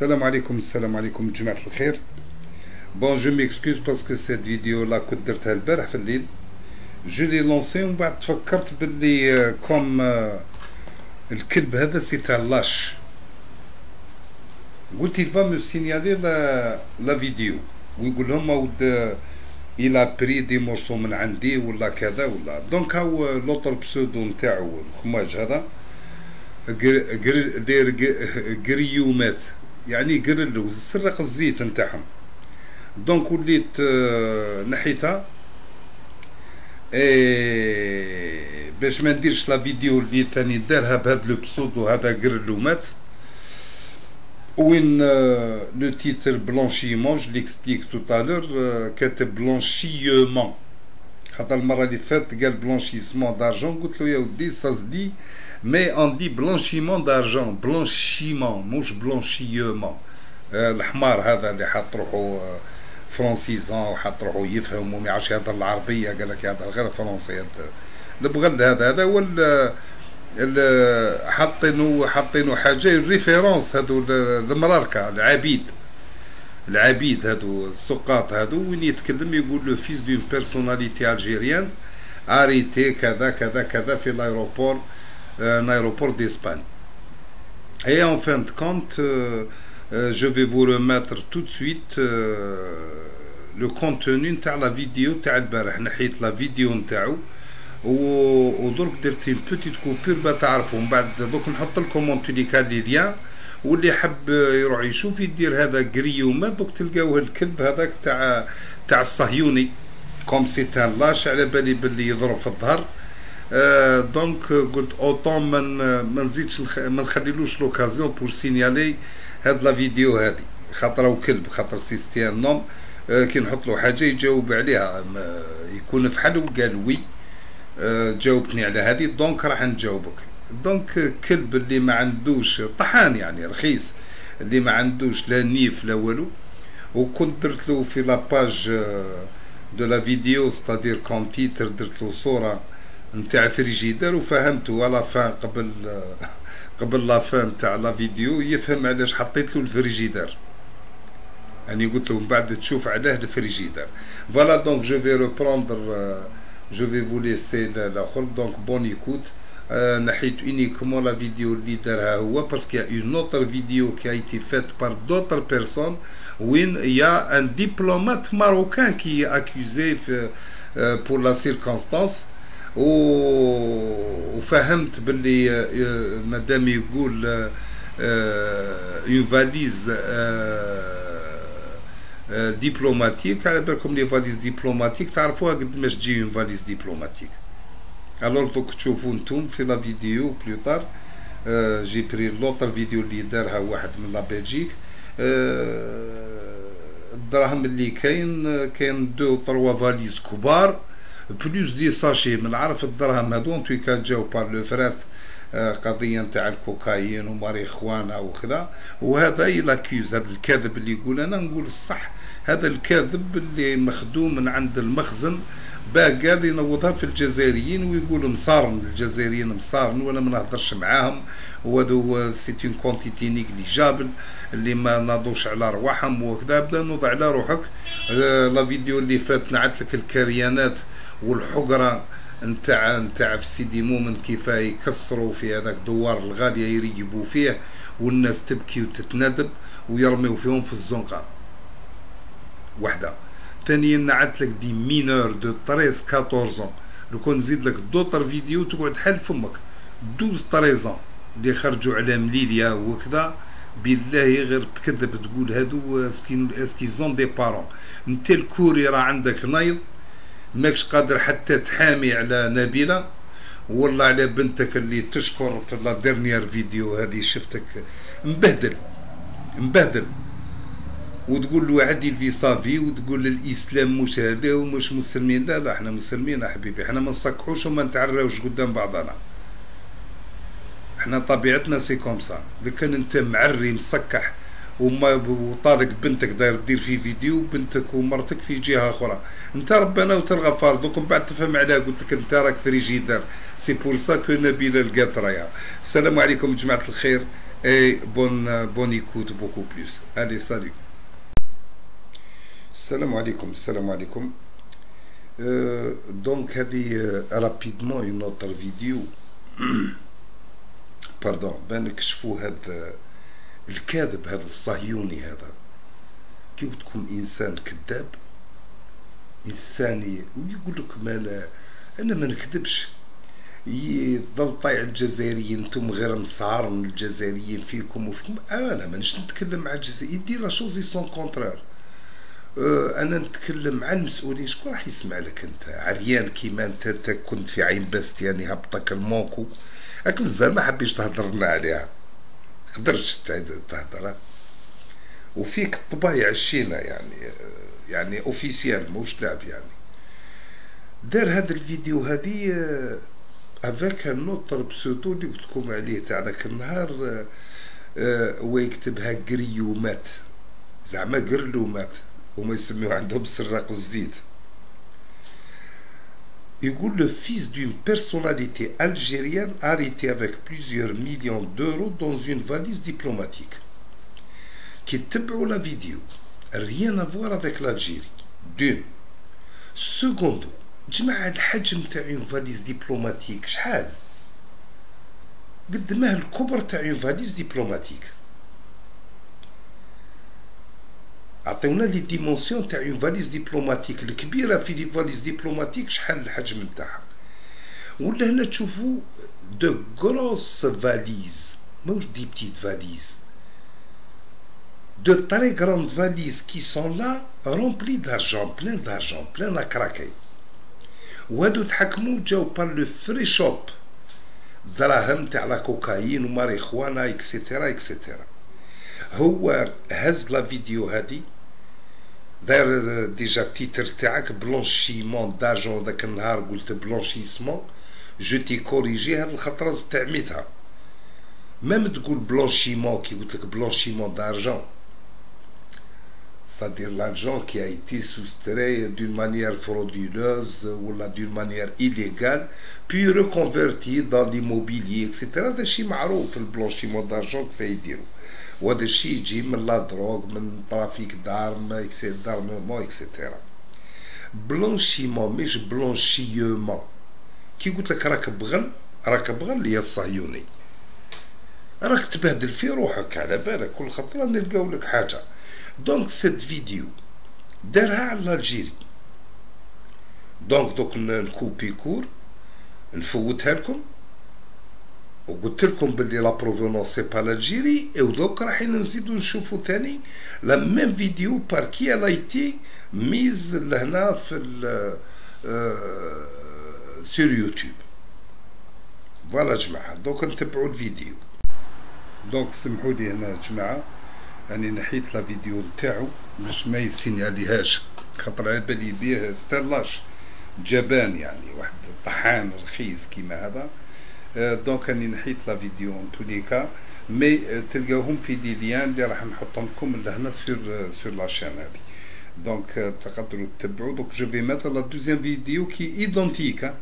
السلام عليكم جماعة الخير. بون جو ميكسكوز باسكو سيت فيديو لا كنت درتها البارح في الليل، جو لي لونسي ومن بعد تفكرت باللي كوم الكلب هذا سي تاع لاش، قلت il va me signaler la vidéo ويقول لهم ود الى بري دي مورسو من عندي ولا كذا ولا. دونك هاو لوطر بسودو نتاعو الخماج هذا داير قريومات، يعني قرلوز سرق الزيت نتاعهم. دونك وليت نحيتها باش ما نديرش لا فيديو اللي ثاني دارها بهذا لو بسودو هذا قرلومات وين لو تيتر بلانشيمون جو ليكسبليك توتالور كاتب بلانشيمون، خاطر المره اللي فاتت قال بلانشيسمون دارجون، قلت له يا ودي سا سدي مي اون دي بلانشيمون دارجون، بلانشيمون موش بلانشيمون. الحمار هذا اللي حاط روحو فرونسيزون وحاط روحو يفهم وما يعرفش يهضر العربيه، قال لك يهضر غير فرونسي. البغل هذا هو حاطينو حاجه ريفيرونس، هادو المراركه العبيد هادو السقاط هادو، وين يتكلم يقول لو فيس دون بيرسوناليتي الجيريان اريتي كذا كذا كذا في لايروبور ايروبور d'Espagne. Et en fin de compte, je vais vous remettre tout de suite le contenu نتاع لا فيديو تاع البارح. نحيت لا فيديو نتاعو ودرك درت une petite coupure باش تعرفوا. من بعد دوك نحط لكم اون توليكا لي ليان، واللي حب يروح يشوف يدير هذا قريومات. دوك تلقاوه الكلب هذاك تاع الصهيوني كوم سي تان لاش، على بالي باللي يضرب في الظهر. دونك قلت اوطون ما نزيدش ما نخليلوش لوكازيون بور سينيالي هاد لا فيديو هادي، خاطر هو كلب، خاطر سيستيان نوم كي نحط له حاجه يجاوب عليها، يكون فحل وقال وي جاوبتني على هادي، دونك راح نجاوبك. دونك كلب اللي ما عندوش طحان يعني رخيص، اللي ما عندوش لا نيف لا والو. وكنت درت له في لاباج دو لا فيديو ستادير كوم تيتر، درت له صوره نتاع فريجيدر وفهمته على فان قبل لا فان تاع لا فيديو يفهم علاش حطيت له الفريجيدر، يعني قلت له من بعد تشوف علاه الفريجيدر. فوالا دونك جو في ريبروندر، جو في فو ليسي الاخر. دونك بون ايكوت. نحيت اونيكمون لا فيديو اللي دارها هو باسكو يا اون اوتر فيديو كي ايتي فات بار دوتر بيرسون وين يا ان ديبلومات ماروكان كي اكوزي بور لا سيركونستانس. وفهمت باللي مادام يقول اون فاليز ديبلوماتيك، على بالكم لي فاليز ديبلوماتيك تعرفوها قد ماش تجي اون فاليز ديبلوماتيك. الور دوك تشوفوا نتوم في لا فيديو بلو طار. جي بري لوطر فيديو اللي دارها واحد من لا بلجيك. الدراهم اللي كاين دو طروا فاليز كبار بلوس دي ساشي من عرف الدرهم هادو انتو كان جاو بار لو فرات قضيه نتاع الكوكايين وماريخوانا وكذا. وهذا يلاكيوز، هذا الكاذب اللي يقول انا نقول الصح، هذا الكاذب اللي مخدوم من عند المخزن باقي قال ينوضها في الجزائريين ويقول مصارن الجزائريين مصارن وانا ما نهضرش معاهم، وهذا سي اون كونتيتي نيجليجابل اللي ما ناضوش على رواحهم وكذا. بدا نوض على روحك. لا فيديو اللي فات نعت لك الكريانات والحقره نتاع في سيدي مومن كيف يكسروا في هذاك دوار الغاليه يريبوا فيه والناس تبكي وتتندب ويرميو فيهم في الزنقه وحده. ثانيا نعت لك دي مينور دو 13 14 لو كون نزيد لك دوطر فيديو تقعد حل فمك 12 13 اللي خرجوا على مليليا وكذا. بالله غير تكذب تقول هادو اسكي زون دي بارون. انت الكوري راه عندك نايض، ماكش قادر حتى تحامي على نبيله والله على بنتك اللي تشكر في لا ديرنيير فيديو هذه شفتك مبهدل وتقول له عدي في صافي وتقول الاسلام مش هذا ومش مسلمين. لا احنا مسلمين يا حبيبي، احنا ما نصكحوش وما نتعراوش قدام بعضنا، احنا طبيعتنا سي كوم سا. اذا كان انت معري مسكح وطارق بنتك داير دير في فيديو بنتك ومرتك في جهه اخرى، انت ربنا وتلغفار. دوك من بعد تفهم عليها، قلت لك انت راك فريجيدر. سي بور سا كو نبيله لقات رايها. السلام عليكم جماعه الخير، et bonne écoute beaucoup plus. Allez, salut. Salam alaikum, salam alaikum. Donc, rapidement une autre vidéo. باردون بان نكشفوا هذا الكاذب، هذا الصهيوني، هذا كيف تكون انسان كذاب، انساني ويقول لك انا ما نكذبش، يضل طايع الجزائريين، انتم غير مسعرن الجزائريين فيكم وفيكم. انا مانيش نتكلم مع الجزائريين، يدير لا شوز سون كونترير. انا نتكلم مع المسؤولين. شكون راح يسمع لك انت عريان كيما انت كنت في عين باست، يعني هبطك الموكو راك مازال ما حبيش تهضر لنا عليها، قدرتش تهضر، وفيك الطبايع الشينة يعني اوفيسيال موش لعب. يعني دار هذا الفيديو هذه افيك ان اوتر بسودو اللي قلت لكم عليه تاع ذاك النهار، ويكتبها قريومات، زعما قرلومات، هما يسميوه عندهم سراق الزيت. يقول le fils d'une personnalité algérienne arrêté avec plusieurs millions d'euros dans une valise diplomatique. Qui تبعوا la vidéo, rien à voir avec l'Algérie. D'une. Secondo, جماعة الحجم تاع une valise diplomatique شحال؟ قد ما الكبر تاع une valise diplomatique. عطيونا لي ديمونسيون تاع اون فاليز ديبلوماتيك الكبيره. في لي فاليز ديبلوماتيك شحال الحجم نتاعها؟ ولا هنا تشوفوا دو غروس فاليز، ماهوش دي بتيت فاليز، دو تري غراند فاليز كي سون لا رومبلي دارجون، بلان دارجون، بلان اكراكي. وهادو تحكموا جاو بار لو فري شوب، دراهم تاع لا كوكايين وماريخوانا اكسيتيرا اكسيتيرا. هو هز لا فيديو هادي، داير ديجا التيتر تاعك بلونشيمون دارجون. داك النهار قلت بلونشيسمون، جو تي كوريجي هاد الخطره تعميتها. ميم تقول بلونشيمون كي قلت لك بلونشيمون دارجون، c'est-à-dire l'argent qui a été soustrait d'une manière frauduleuse ou d'une manière illégale puis reconverti dans l'immobilier etc. هذا شيء معروف في البلونشيمون دارجون كيف يديروا، وهذا الشيء يجي من لا دروغ، من ترافيك دارم دارمومون اكسيتيرا. بلونشيمون مش بلونشيومون. كي قلت لك راك بغل، راك بغل هي الصهيوني، راك تبهدل في روحك على بالك، كل خطره نلقاو لك حاجه. دونك سيت فيديو دارها على الجيري، دوك نكوبي كور نفوتها لكم، وقلت لكم باللي لا بروفونونس سي با الجيري. ودوك رايحين نزيدو نشوفو ثاني لا ميم فيديو بار كي الايتي ميز لهنا في سور يوتيوب. فوالا جماعه، دوك نتبعوا الفيديو. دونك سمحوا لي هنا جماعه، يعني نحيت لا فيديو نتاعو باش ما يسينياليهاش، خاطر على بالي بيه ستيلاش جبان، يعني واحد طحان رخيص كيما هذا. دونك راني نحيت لا فيديو ان تولي كا، مي تلقاوهم في دي ليان اللي راح نحطهم لكم لهنا سور لا شان هذه. دونك تقدروا تتبعوا. دونك جو في ميتر لا دوزيام فيديو كي ايدونتيك،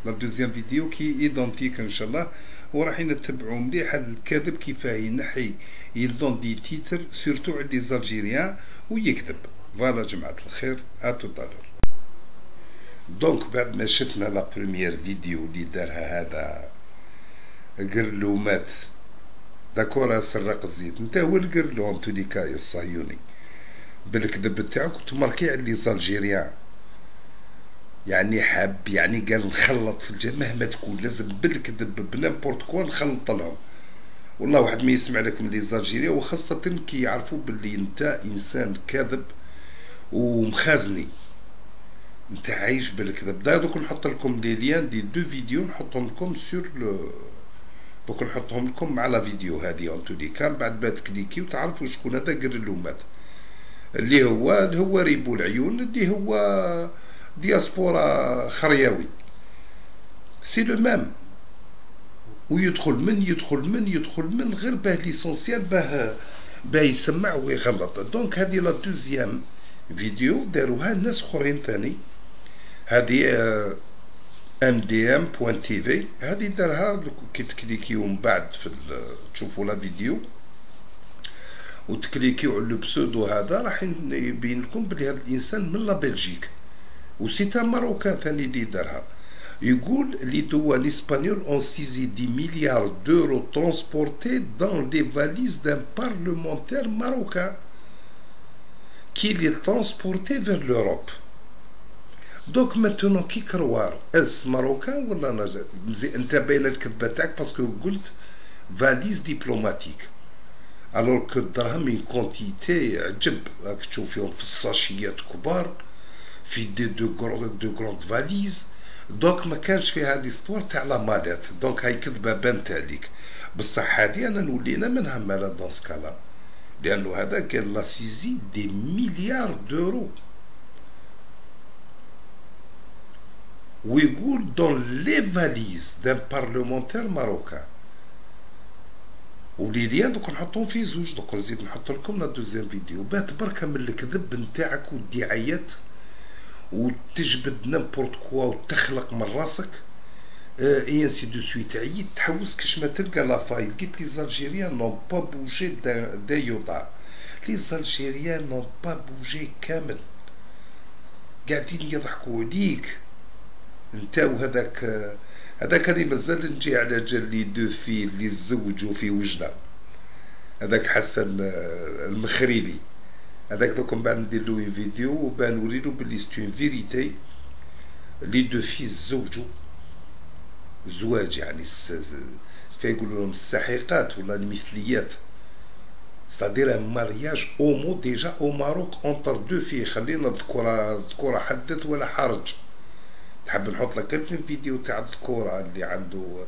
لا دوزيام فيديو كي ايدونتيك ان شاء الله. وراح نتبعوا مليح هذا الكاذب كيفاه ينحي يلدون دي تيتر سورتو على لي زالجيريان ويكذب. فوالا جماعة الخير، اتو طالور. دونك بعد ما شفنا لا بروميير فيديو اللي دارها هذا قرلومات، داكورا سراق الزيت، نتا هو القرلو ان تولي كا الصهيوني بالكذب تاعو. كنت ماركي على لي زالجيريان، يعني حاب يعني قال نخلط في مهما تكون لازم بالكذب بنامبورت كوا نخلط لهم. والله واحد ما يسمع لك من لي زالجيريا، وخاصة كي يعرفوا باللي انت انسان كاذب ومخازني، انت عايش بالكذب. دوك نحط لكم لي ليان دي دو فيديو نحطهم لكم سور دوك نحطهم لكم مع لا فيديو هذه اون تولي كان. بعد ما تكليكي وتعرفوا شكون هذا قرلومات، اللي هو ريبو العيون، اللي هو دياسبورا خرياوي، سي لو ميم. ويدخل من غير باه ليسونسيال باه يسمع ويغلط. دونك هذه لا دوزيام فيديو داروها ناس اخرين ثاني. هذه mdm.tv. هذه دارها كي تكليكيو من بعد تشوفوا لا فيديو وتكليكيو على البسودو هذا راح يبين لكم بلي هذا الانسان من لا بلجيك وسيتا ماروكان ثاني اللي دارها. يقول لي دول اسبانيول اون سيزي 10 مليار دورو ترونسبورتي دون دي فاليز دان بارلمونتير ماروكان كي لي ترونسبورتي فير لوروب. دوك ماتونو كي كروار اس ماروكان ولا نجا مزيان انت باين الكذبه تاعك باسكو قلت فاليز دبلوماتيك الوغ كو الدراهم من كونتيتي عجب راك تشوف فيهم في الساشيات كبار في دو غروند فاليز. دونك ما كانش فيها ليستوار تاع لا مالات. دونك هاي كذبه بانت عليك بصح هادي انا نولينا منها مالا دون سكالا لانه هذا كان لا سيزي دي مليار دورو. ويقول دون لي فاليز دان بارلمونتير ماروكان ولي ليان دوك نحطهم في زوج. دوك نزيد نحط لكم لا دوزيام فيديو بات بركه من الكذب نتاعك والدعايات وتجبد نمبورت كوا وتخلق من راسك اي انسي دو سويت. عييت تحوس كاش ما تلقى لا فايل. قلت لي زالجيريان نون با بوجي دا يوضع. لي زالجيريان نون با بوجي كامل قاعدين يضحكوا عليك انت هذاك اللي مازال نجي على جال لي دو في اللي تزوجوا في وجده هذاك حسن المخريبي هذاك دوك من بعد ندير له فيديو وبان نوريلو بلي ستو اون فيريتي. لي دو في تزوجوا زواج يعني فيقولوا لهم السحيقات ولا المثليات صدير مارياج اومو ديجا او ماروك اونتر دو في. خلينا الذكورة حدث ولا حرج. تحب نحط لك الفيلم فيديو تاع الذكورة اللي عنده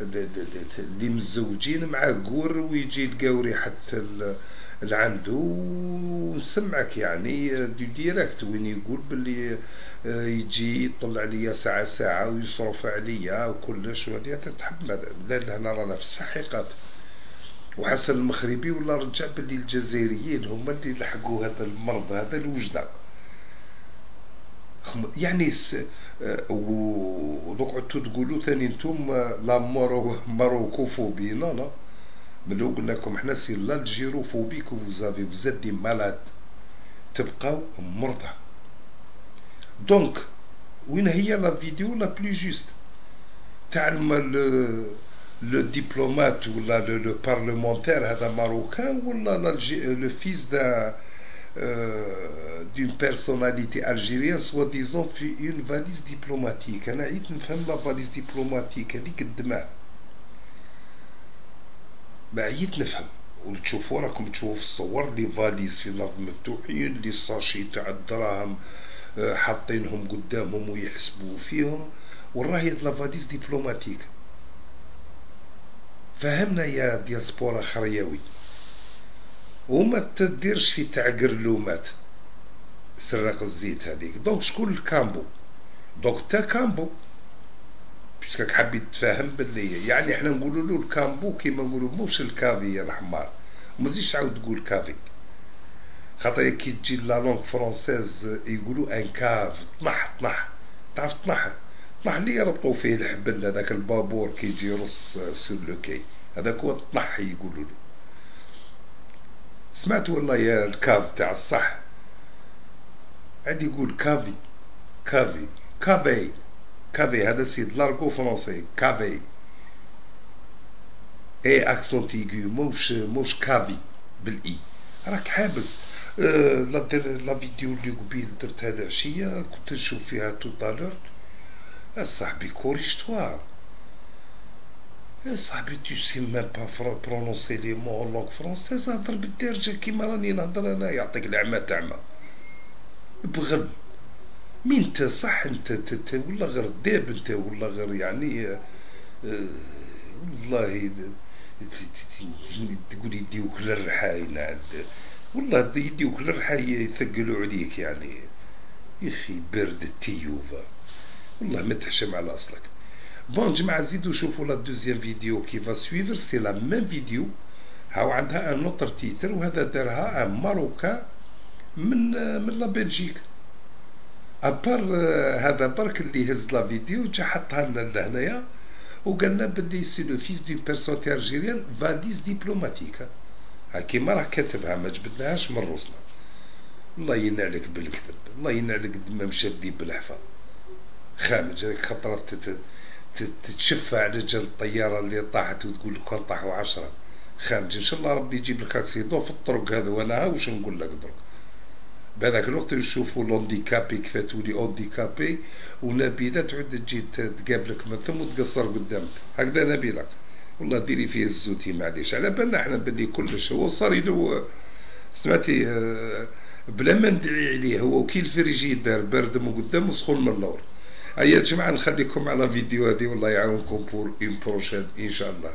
اللي متزوجين مع قور ويجي يلقاو ريحة اللي عنده ونسمعك يعني دو ديريكت وين يقول باللي يجي يطلع ليا ساعة ساعة ويصرف عليا وكلش. وهذه تحب لا هنا رانا في السحيقات. وحسن المخربي ولا رجع باللي الجزائريين هما اللي لحقوا هذا المرض هذا الوجدان يعني ودوك عدتو تقولوا ثاني نتوم لا ماروكوفوبي. لا ملي قلنا لكم حنا سي لالجيروفوبي كو فوزافي فوزات دي مالاد تبقاو مرضى. دونك وين هي لا فيديو لا بلو جوست تاع لو ديبلومات ولا لو بارلمونتير هذا ماروكان ولا لو فيس دا d'une personnalité algérienne soi-disant في une valise diplomatique. أنا عيت نفهم لا فاليز دبلوماتيك هذيك الدماء ما عيت نفهم. وتشوفوا راكم تشوفوا في الصور لي فاليز في الأرض مفتوحين لي ساشي تاع الدراهم حاطينهم قدامهم ويحسبوا فيهم وراهي لا فاليز دبلوماتيك. فهمنا يا دياسبورا خرياوي وما تديرش في تعقرلومات سرق الزيت هذيك. دونك شكون الكامبو؟ دونك تا كامبو باسكو حبيت تفهم باللي يعني احنا نقولوا له الكامبو كيما نقولوا موش الكافي يا الحمار وما تزيدش تعاود تقول كافي خاطر كي تجي لا لونغ فرونسيز يقولوا ان كاف طنح تعرف طنح اللي يربطوا فيه الحبل هذاك البابور كي يجي يرص سور لو كي هذاك هو الطنح يقولوا له. سمعت والله يا الكاف تاع الصح عاد يقول كافي هذا سيد لارغو فرونسي كافي اي اكسونت ايغو موش كافي بالاي. راك حابس لا فيديو اللي قبيل درتها العشيه كنت نشوف فيها توتالور صاحبي كوريجتوا صاحبي tu sais même pas prononcer les mots en langue française. هضر بالدارجه كيما راني نهضر انا يعطيك العمى تعمى بغل. مين انت صح انت ولا غير داب انت ولا غير يعني والله تقول يديوك للرحاي والله يديوك للرحاي يثقلوا عليك يعني يا اخي برد التيوفا والله ما تحشم على اصلك. بون جماعة زيدو شوفوا لا دوزيام فيديو كي فا سويفر سي لا ميم فيديو هاو عندها ان اوتر تيتر وهذا دارها ان ماروكان من لا بلجيك ابار هذا برك اللي هز لا فيديو جا حطها لنا لهنايا وقالنا بلي سي لو فيس دون بيرسوناليتي الجيريان فاليز دبلوماتيك. ها كيما راه كاتبها ما جبدناهاش من روسنا. الله ينع عليك بالكذب، الله ينع عليك ما مشى الذيب بالحفا خامج. هذيك خطرة تتشفى على جال الطيارة اللي طاحت وتقول لك كان طاحوا 10 خامج. ان شاء الله ربي يجيب لك اكسيدون في الطرق هذا. وانا واش نقول لك درك بهذاك الوقت نشوفوا لونديكابي كفاتولي اونديكابي ونبيله تعود تجي تقابلك من ثم وتقصر قدامك هكذا. نبيله والله ديري فيه الزوتي معليش، على بالنا احنا بلي كلش هو صار له سمعتي بلا ما ندعي عليه هو وكي الفريجيدار بارد من قدام وسخون من اللور. هيا جماعه نخليكم على فيديو هذه والله يعاونكم بور اون بروشين ان شاء الله.